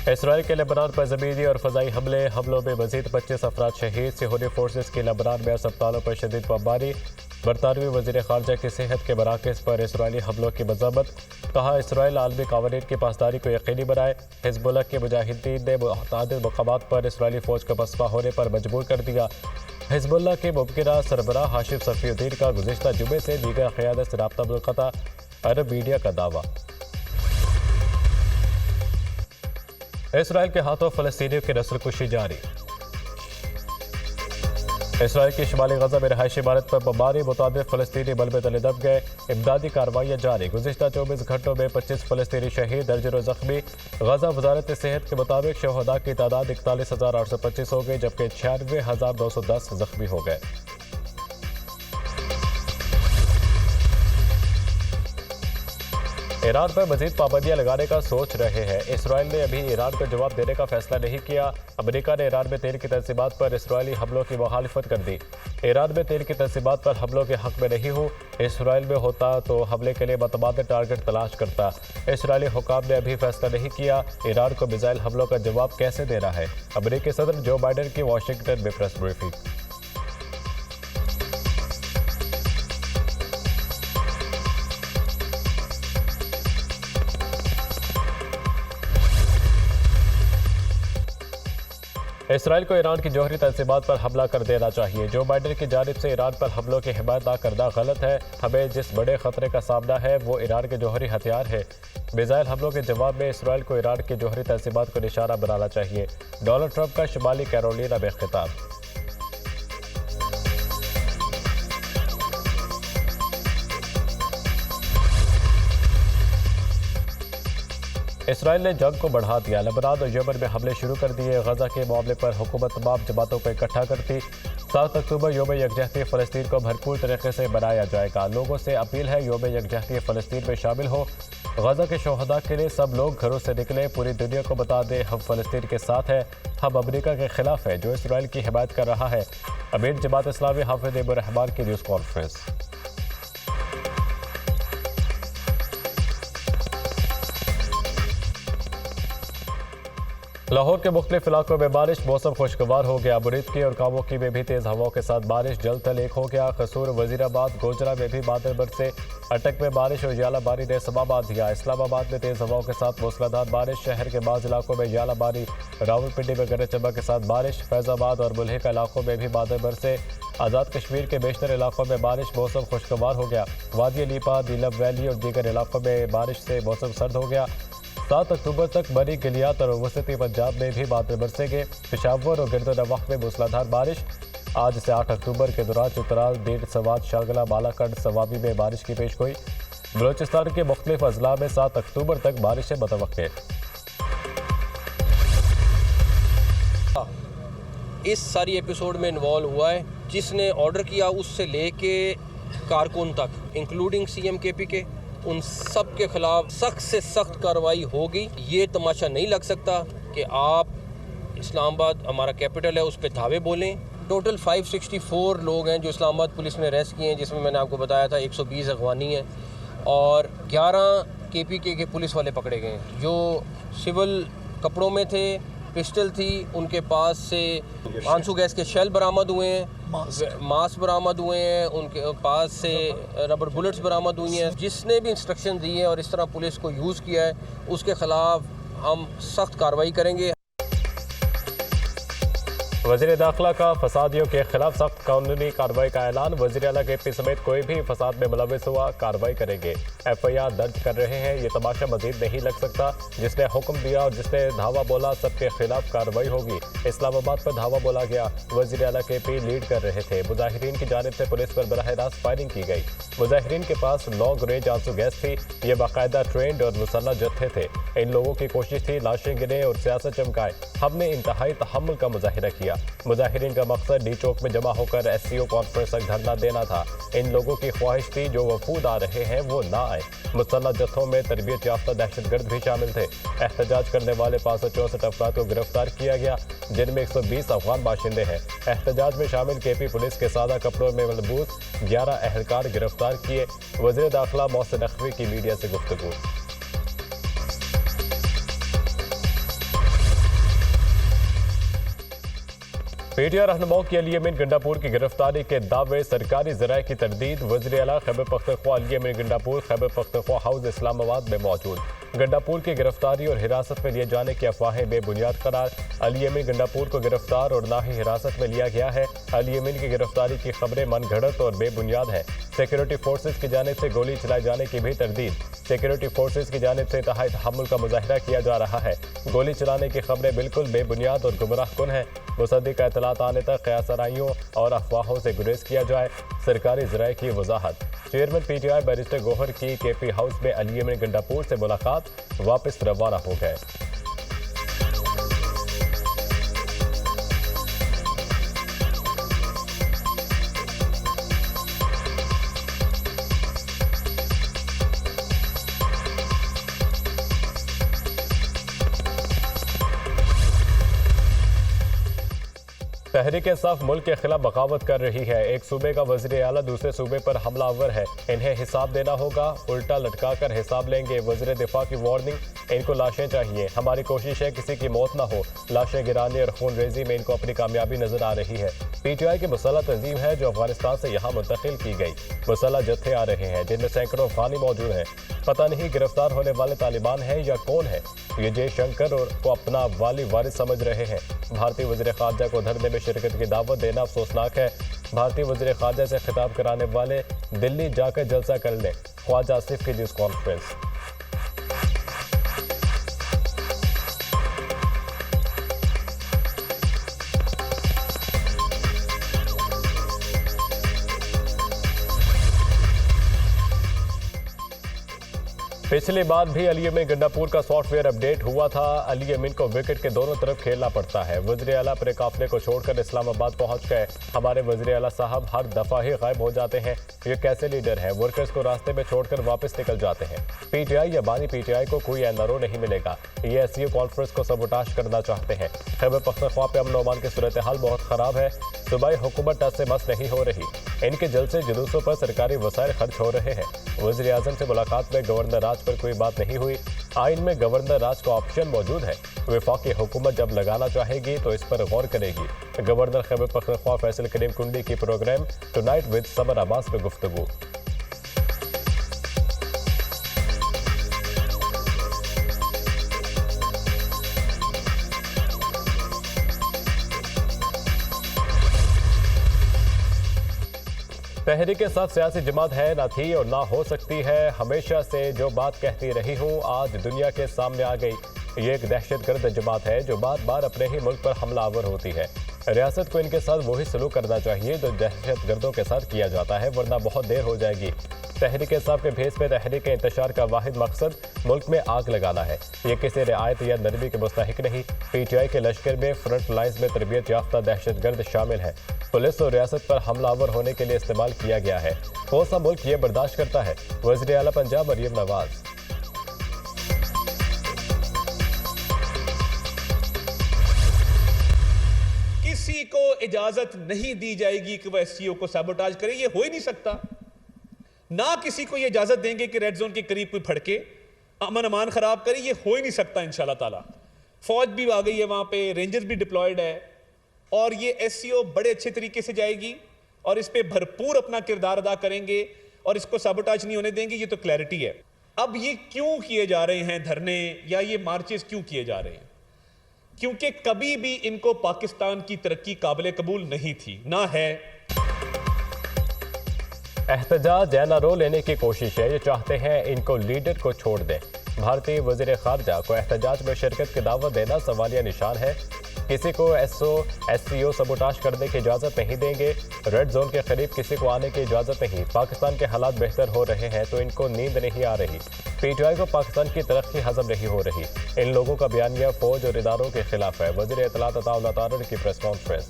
Israel के Lebanon पर ज़मीनी और फ़ज़ाई हमलों में मज़ीद 25 अफराद शहीद। सिहोनी फोर्सेस की लेबनान में अस्पतालों पर शदीद बमबारी। बरतानवी वज़ीर ख़ारजा की सेहत के मराकज़ पर इसराइली हमलों की मज़म्मत। कहा, इसराइल आलमी कानून की पासदारी को यकीनी बनाए। हिज़्बुल्लाह के मुजाहिदीन ने मुतअद्दिद मकामात पर इसराइली फ़ौज को पसपा होने पर मजबूर कर दिया। हिज़्बुल्लाह के मुमकिना सरबराह हाशिम सफ़ीउद्दीन का गुज़िश्ता जुमे से दीगर क़यादत से राब्ता मुनक़ता। अरब मीडिया का दावा। इसराइल के हाथों फ़लस्तीनियों की नस्लकुशी जारी। इसराइल की शिमाली गजा में रहायशी इमारत पर बमबारी। मुताबिक फ़लस्तीनी मलबे तले दब गए। इमदादी कार्रवाइयाँ जारी। गुज़िश्ता 24 घंटों में 25 फ़लस्तीनी शहीद, दर्जनों ज़ख्मी। गजा वजारत सेहत के मुताबिक शहदा की तादाद 41,825 हो गई, जबकि 96,210 ज़ख्मी हो गए। ईरान पर मजीद पाबंदियां लगाने का सोच रहे हैं। इसराइल ने अभी ईरान को जवाब देने का फैसला नहीं किया। अमेरिका ने ईरान में तेल की तंसीबात पर इसराइली हमलों की मुखालिफत कर दी। ईरान में तेल की तंसीबात पर हमलों के हक में नहीं हूँ। इसराइल में होता तो हमले के लिए मतबादल टारगेट तलाश करता। इसराइली हुकाम ने अभी फैसला नहीं किया ईरान को मिसाइल हमलों का जवाब कैसे देना है। अमेरिकी सदर जो बाइडन की वाशिंगटन में प्रेस ब्रीफिंग। इसराइल को ईरान की जौहरी तंसीबात पर हमला कर देना चाहिए। जो बाइडन की जानिब से ईरान पर हमलों की हिमायत न करना गलत है। हमें जिस बड़े खतरे का सामना है वो ईरान के जौहरी हथियार है। मिसाइल हमलों के जवाब में इसराइल को ईरान की जौहरी तंसीबात को निशाना बनाना चाहिए। डोनाल्ड ट्रंप का शुमाली कैरोलिना में खिताब। इसराइल ने जंग को बढ़ा दिया। लेबनान और यमन में हमले शुरू कर दिए। गजा के मामले पर हुकूमत तमाम जमातों को इकट्ठा करती। 7 अक्टूबर यौम यकजहती फ़लस्तीन को भरपूर तरीके से मनाया जाएगा। लोगों से अपील है यौम यकजहती फ़लस्तीन में शामिल हो। गजा के शहदा के लिए सब लोग घरों से निकले। पूरी दुनिया को बता दें हम फ़लस्तीन के साथ हैं। हम अमेरिका के खिलाफ है जो इसराइल की हिमायत कर रहा है। अमीर जमात इस्लामी हाफिज़ इब्न रहमान की न्यूज़ कॉन्फ्रेंस। लाहौर के मुख्तलिफ इलाकों में बारिश। मौसम खुशगवार हो गया। मुरीद की और कामोकी में भी तेज़ हवाओं के साथ बारिश। जल थल एक हो गया। कसूर, वजीराबाद, गोजरा में भी बादल बरसे। अटक में बारिश और यालाबारी ने समा बांध दिया। इस्लामाबाद में तेज़ हवाओं के साथ मूसलाधार बारिश। शहर के बाज़ इलाकों में यालाबारी। रावलपिंडी में गरज चमक के साथ बारिश। फैज़ाबाद और मुल्हिका इलाकों में भी बादल बरसे। आज़ाद कश्मीर के बेशतर इलाकों में बारिश। मौसम खुशगवार हो गया। वादी लीपा, नीलम वैली और दीगर इलाकों में बारिश से मौसम सर्द हो गया। 7 अक्टूबर तक बरी गिलियात और वसती पंजाब में भी बादल बरसेंगे। पेशावर और गिरद नवाख में मूसलाधार बारिश। आज से 8 अक्टूबर के दौरान चित्राल, दीन, सवात, शागला, बालाकंड, सवाबी में बारिश की पेशगोई। बलोचिस्तान के मुख्तलिफ अजला में 7 अक्टूबर तक बारिशें मुतवक्के। इस सारी एपिसोड में इन्वॉल्व हुआ है जिसने ऑर्डर किया उससे लेके कारकुन तक इंक्लूडिंग CM KP के, उन सब के खिलाफ सख्त से सख्त कार्रवाई होगी। ये तमाशा नहीं लग सकता कि आप इस्लामाबाद हमारा कैपिटल है उस पर धावे बोलें। टोटल 564 लोग हैं जो इस्लामाबाद पुलिस ने अरेस्ट किए हैं, जिसमें मैंने आपको बताया था 120 अफगानी हैं और 11 KPK के पुलिस वाले पकड़े गए हैं जो सिविल कपड़ों में थे। पिस्टल थी उनके पास से। आंसू गैस के शेल बरामद हुए हैं, मास्क बरामद हुए हैं, उनके पास से रबर बुलेट्स बरामद हुई हैं। जिसने भी इंस्ट्रक्शन दी है और इस तरह पुलिस को यूज़ किया है उसके खिलाफ हम सख्त कार्रवाई करेंगे। वज़ीर दाखिला का फसादियों के खिलाफ सख्त कानूनी कार्रवाई का ऐलान। वज़ीर आला KP समेत कोई भी फसाद में मुलविस हुआ कार्रवाई करेंगे। FIR दर्ज कर रहे हैं। ये तमाशा मजीद नहीं लग सकता। जिसने हुक्म दिया और जिसने धावा बोला सबके खिलाफ कार्रवाई होगी। इस्लामाबाद पर धावा बोला गया। वज़ीर आला KP लीड कर रहे थे। मुजाहिरीन की जानिब से पुलिस पर बराह रास्त फायरिंग की गई। मुजाहिरीन के पास लॉन्ग रेंज आंसू गैस थी। ये बाकायदा ट्रेंड और मुसल्लह जत्थे थे। इन लोगों की कोशिश थी लाशें गिने और सियासत चमकाए। हमने इंतहाई तहम्मुल का मुजाहिरा किया। मुजाहिरीन का मकसद डी चौक में जमा होकर SCO कॉन्फ्रेंस तक धरना देना था। इन लोगों की ख्वाहिश थी जो वफूद आ रहे हैं वो ना आए। मुसल्लह जत्थों में तरबियत याफ्ता दहशतगर्द भी शामिल थे। एहतजाज करने वाले 564 अफराद को गिरफ्तार किया गया, जिनमें 120 अफगान बाशिंदे हैं। एहतजाज में शामिल KP पुलिस के सादा कपड़ों में मलबूस 11 अहलकार गिरफ्तार किए। वज़ीर दाखिला मोहसिन नकवी की मीडिया से गुफ्तगू। पीटीआई रहनुमाओं की अली अमीन गंडापुर की गिरफ्तारी के दावे सरकारी ज़राए की तरदीद। वज़ीर आला खैबर पख्तूनख्वा अली अमीन गंडापुर खैबर पख्तूनख्वा हाउस इस्लामाबाद में मौजूद। गंडापुर की गिरफ्तारी और हिरासत में लिए जाने की अफवाहें बेबुनियाद करार। अली अमीन गंडापुर को गिरफ्तार और ना ही हिरासत में लिया गया है। अली अमीन की गिरफ्तारी की खबरें मनगढ़ंत और बेबुनियाद हैं। सिक्योरिटी फोर्सेज की जानिब से गोली चलाए जाने की भी तरदीद। सिक्योरिटी फोर्सेज की जानिब से इंतहाई तहम्मुल का मुजाहिरा किया जा रहा है। गोली चलाने की खबरें बिल्कुल बेबुनियाद और गुमराहकुन हैं। मुसद्दिक का इतलात आने तक क़यासराइयों और अफवाहों से गुरेज किया जाए। सरकारी ज़राए की वजाहत। चेयरमैन पीटीआई बैरिस्टर गौहर की केपी हाउस में अली अमीन गंडापुर से मुलाकात, वापस रवाना हो गए। तहरीक इंसाफ मुल्क के खिलाफ बगावत कर रही है। एक सूबे का वज़ीर आला दूसरे सूबे पर हमलावर है। इन्हें हिसाब देना होगा, उल्टा लटका कर हिसाब लेंगे। वज़ीर दिफा की वार्निंग, इनको लाशें चाहिए। हमारी कोशिश है किसी की मौत ना हो। लाशें गिराने और खून रेजी में इनको अपनी कामयाबी नजर आ रही है। पीटीआई की मुसल्लह तंजीम है जो अफगानिस्तान से यहाँ मुंतकिल की गई। मुसल्लह जत्थे आ रहे हैं जिनमें सैकड़ों अफगानी मौजूद हैं। पता नहीं गिरफ्तार होने वाले तालिबान हैं या कौन है। ये जयशंकर को अपना वाली वारिस समझ रहे हैं। भारतीय वज़ीर ख़ारजा को धरने में शिरकत की दावत देना अफसोसनाक है। भारतीय वज़ीर ख़ारजा से खिताब कराने वाले दिल्ली जाकर जलसा कर लें। ख्वाजा आसिफ की न्यूज़ कॉन्फ्रेंस। पिछली बार भी अली अमीन गंडापुर का सॉफ्टवेयर अपडेट हुआ था। अली अमीन को विकेट के दोनों तरफ खेलना पड़ता है। वज़ीर आला अपने काफिले को छोड़कर इस्लामाबाद पहुंच गए। हमारे वज़ीर आला साहब हर दफा ही गायब हो जाते हैं। ये कैसे लीडर है? वर्कर्स को रास्ते में छोड़कर वापस निकल जाते हैं। पीटीआई या बानी पीटीआई को कोई एनआरओ नहीं मिलेगा। ये एसईओ कॉन्फ्रेंस को सबोटाश करना चाहते हैं। खैबर पख्तूनख्वा पे अमन ओमान की सूरत हाल बहुत खराब है। सूबाई हुकूमत टस से मस नहीं हो रही। इनके जलसे जुलूसों पर सरकारी वसाइल खर्च हो रहे हैं। वज़ीर आज़म से मुलाकात में गवर्नर राज पर कोई बात नहीं हुई। आइन में गवर्नर राज का ऑप्शन मौजूद है। वफाकी हुकूमत जब लगाना चाहेगी तो इस पर गौर करेगी। गवर्नर खैबर पख्तूनख्वा फैसल करीम कुंडी की programme tonight with Samar Abbas में गुफ्तगू। तहरीक इंसाफ सियासी जमात है, ना थी और ना हो सकती है। हमेशा से जो बात कहती रही हूँ आज दुनिया के सामने आ गई। ये एक दहशतगर्द जमात है जो बार बार अपने ही मुल्क पर हमलावर होती है। रियासत को इनके साथ वही सलूक करना चाहिए जो दहशतगर्दों के साथ किया जाता है, वरना बहुत देर हो जाएगी। तहरीक इंसाफ के भेस में तहरीक इंतशार का वाहिद मकसद मुल्क में आग लगाना है। ये किसी रियायत या नरमी के मुस्तहिक नहीं। पीटीआई के लश्कर में फ्रंट लाइन्स में तरबियत याफ्ता दहशतगर्द शामिल है। पुलिस और रियासत पर हमलावर होने के लिए इस्तेमाल किया गया है। कौन सा मुल्क ये बर्दाश्त करता है? वज़ीर आला पंजाब मरियम नवाज। किसी को इजाजत नहीं दी जाएगी कि वह एससीओ को सैबोटाज करे। ये हो ही नहीं सकता। ना किसी को ये इजाजत देंगे कि रेड जोन के करीब कोई फड़के अमन अमान खराब करे। ये हो ही नहीं सकता इंशाल्लाह ताला। फौज भी आ गई है वहां पे, रेंजर्स भी डिप्लॉयड है और ये एससीओ बड़े अच्छे तरीके से जाएगी और इस पे भरपूर अपना किरदार अदा करेंगे और इसको सैबोटाज नहीं होने देंगे। ये तो क्लैरिटी है। अब ये क्यों किए जा रहे हैं धरने या ये मार्चेस क्यों किए जा रहे हैं? क्योंकि कभी भी इनको पाकिस्तान की तरक्की काबिल कबूल नहीं थी, ना है। एहतजाज एनआरओ लेने की कोशिश है। ये चाहते हैं इनको लीडर को छोड़ दें। भारतीय वज़ीर ख़ारजा को एहतजाज में शिरकत की दावत देना सवालिया निशान है। किसी को एससीओ सबोटाश करने की इजाज़त नहीं देंगे। रेड जोन के करीब किसी को आने की इजाज़त नहीं। पाकिस्तान के हालात बेहतर हो रहे हैं तो इनको नींद नहीं आ रही। पीटीआई को पाकिस्तान की तरक्की हजम नहीं हो रही। इन लोगों का बयानिया फौज और इदारों के खिलाफ है। वज़ीर इत्तलात अताउल्लाह तारर की प्रेस कॉन्फ्रेंस।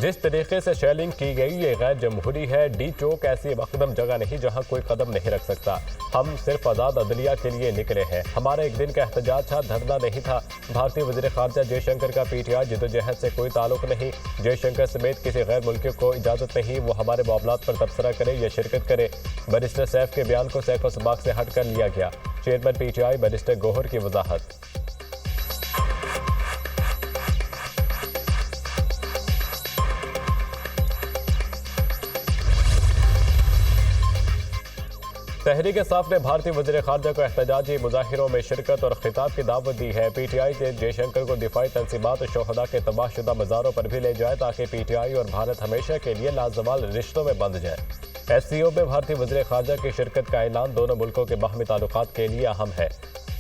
जिस तरीके से शेलिंग की गई ये गैर जमहूरी है। डी चौक ऐसी मकदम जगह नहीं जहां कोई कदम नहीं रख सकता। हम सिर्फ आज़ाद अदलिया के लिए निकले हैं। हमारा एक दिन का एहतजाज था, धरना नहीं था। भारतीय वज़ीर ख़ारजा जयशंकर का पीटीआई जद्दोजहद से कोई ताल्लुक नहीं। जयशंकर समेत किसी गैर मुल्की को इजाज़त नहीं वो हमारे मामलात पर तबसरा करे या शिरकत करे। बैरिस्टर सैफ के बयान को सैको सबाक से हट कर लिया गया। चेयरमैन पीटीआई बैरिस्टर गौहर की वजाहत। तहरीक इंसाफ ने भारतीय वज़ीर ख़ारजा को एहतजाजी मुज़ाहिरों में शिरकत और खिताब की दावत दी है। पीटीआई ने जयशंकर को दिफाई तंसीबात शोहदा के तबाहशुदा मज़ारों पर भी ले जाए ताकि पीटीआई और भारत हमेशा के लिए लाजवाल रिश्तों में बंध जाए। एससीओ में भारतीय वज़ीर ख़ारजा की शिरकत का ऐलान दोनों मुल्कों के बाहमी ताल्लुकात के लिए अहम है।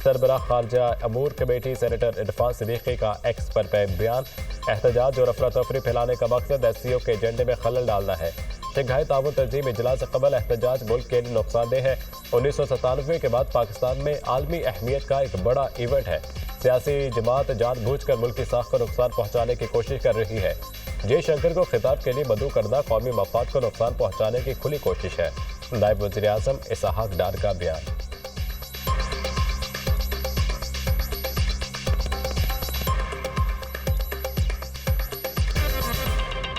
सरबराह ख़ारजा अमूर कमेटी सेनेटर इरफान सिद्दीकी का एक्स पर बयान। एहतजाज और अफरा तफरी फैलाने का मकसद एससीओ के एजेंडे में खलल डालना है। शंघाई ताउन तंजीम इजलास से कबल एहतजाज मुल्क के लिए नुकसानदेह है। 1997 के बाद पाकिस्तान में आलमी अहमियत का एक बड़ा इवेंट है। सियासी जमात जानबूझकर मुल्क की साख को नुकसान पहुँचाने की कोशिश कर रही है। जयशंकर को खिताब के लिए मदऊ करना कौमी मफाद को नुकसान पहुँचाने की खुली कोशिश है। नायब वज़ीर आज़म इसहाक डार का बयान।